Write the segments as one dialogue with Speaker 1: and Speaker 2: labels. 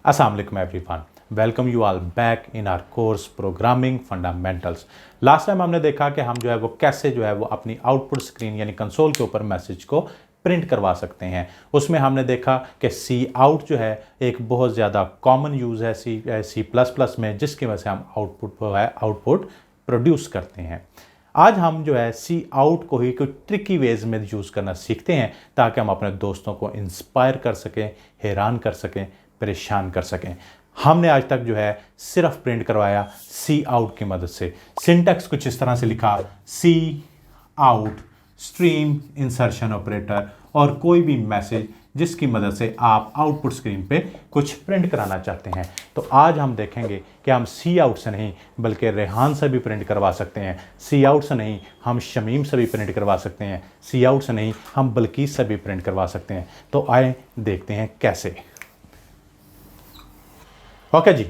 Speaker 1: Assalamu alaikum everyone. Welcome you all back in are course programming fundamentals. Last time हमने देखा कि हम जो है वो कैसे जो है वो अपनी आउटपुट स्क्रीन यानी कंसोल के ऊपर मैसेज को प्रिंट करवा सकते हैं। उसमें हमने देखा कि सी आउट जो है एक बहुत ज़्यादा कॉमन यूज़ है सी प्लस प्लस में, जिसकी वजह से हम आउटपुट प्रोड्यूस करते हैं। आज हम जो है सी आउट को ही कोई ट्रिकी वेज में यूज़ करना सीखते हैं ताकि हम अपने दोस्तों को इंस्पायर कर सकें, हैरान कर सकें, परेशान कर सकें। हमने आज तक जो है सिर्फ प्रिंट करवाया सी आउट की मदद से। सिंटैक्स कुछ इस तरह से लिखा, सी आउट स्ट्रीम इंसर्शन ऑपरेटर और कोई भी मैसेज जिसकी मदद से आप आउटपुट स्क्रीन पे कुछ प्रिंट कराना चाहते हैं। तो आज हम देखेंगे कि हम सी आउट से नहीं बल्कि रेहान से भी प्रिंट करवा सकते हैं। सी आउट से नहीं हम शमीम से भी प्रिंट करवा सकते हैं। सी आउट से नहीं हम बल्कीस से भी प्रिंट करवा सकते हैं। तो आए देखते हैं कैसे। ओके जी,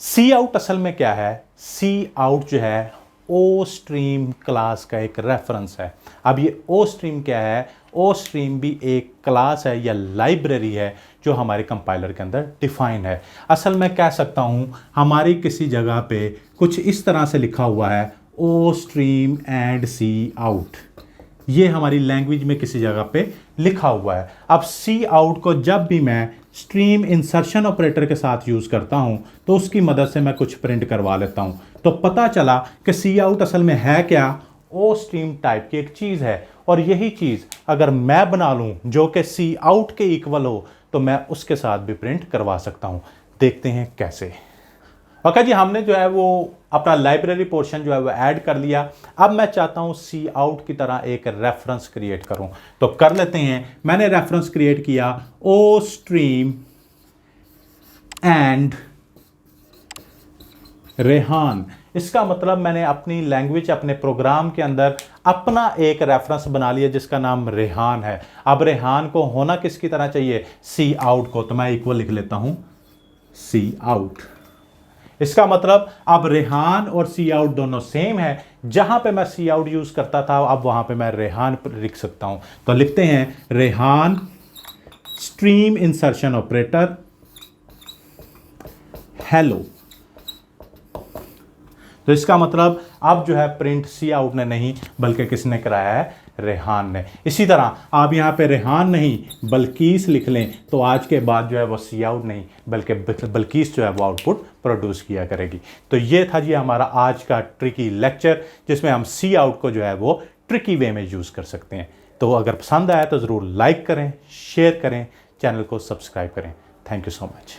Speaker 1: सी आउट असल में क्या है? सी आउट जो है ओ स्ट्रीम क्लास का एक रेफरेंस है। अब ये ओ स्ट्रीम क्या है? ओ स्ट्रीम भी एक क्लास है या लाइब्रेरी है जो हमारे कंपाइलर के अंदर डिफाइन है। असल में कह सकता हूँ हमारी किसी जगह पे कुछ इस तरह से लिखा हुआ है ostream and cout. ये हमारी लैंग्वेज में किसी जगह पे लिखा हुआ है। अब सी आउट को जब भी मैं स्ट्रीम इंसर्शन ऑपरेटर के साथ यूज़ करता हूं तो उसकी मदद से मैं कुछ प्रिंट करवा लेता हूं। तो पता चला कि सी आउट असल में है क्या? ओ स्ट्रीम टाइप की एक चीज़ है। और यही चीज़ अगर मैं बना लूं जो कि सी आउट के इक्वल हो तो मैं उसके साथ भी प्रिंट करवा सकता हूं। देखते हैं कैसे। ओके जी, हमने जो है वो अपना लाइब्रेरी पोर्शन जो है वो ऐड कर लिया। अब मैं चाहता हूँ सी आउट की तरह एक रेफरेंस क्रिएट करूँ, तो कर लेते हैं। मैंने रेफरेंस क्रिएट किया ओ स्ट्रीम एंड रेहान। इसका मतलब मैंने अपनी लैंग्वेज अपने प्रोग्राम के अंदर अपना एक रेफरेंस बना लिया जिसका नाम रेहान है। अब रेहान को होना किसकी तरह चाहिए? सी आउट को। तो मैं इक्वल लिख लेता हूँ सी आउट। इसका मतलब अब रेहान और सी आउट दोनों सेम है। जहां पे मैं सी आउट यूज करता था अब वहां पे मैं रेहान लिख सकता हूं। तो लिखते हैं Rehan stream insertion operator hello. तो इसका मतलब अब जो है प्रिंट सी आउट ने नहीं बल्कि किसने कराया है? रेहान ने। इसी तरह आप यहाँ पे रेहान नहीं बल्कीस लिख लें तो आज के बाद जो है वो सी आउट नहीं बल्कि बल्कीस जो है वो आउटपुट प्रोड्यूस किया करेगी। तो ये था जी हमारा आज का ट्रिकी लेक्चर जिसमें हम सी आउट को जो है वो ट्रिकी वे में यूज़ कर सकते हैं। तो अगर पसंद आया तो ज़रूर लाइक करें, शेयर करें, चैनल को सब्सक्राइब करें। Thank you so much.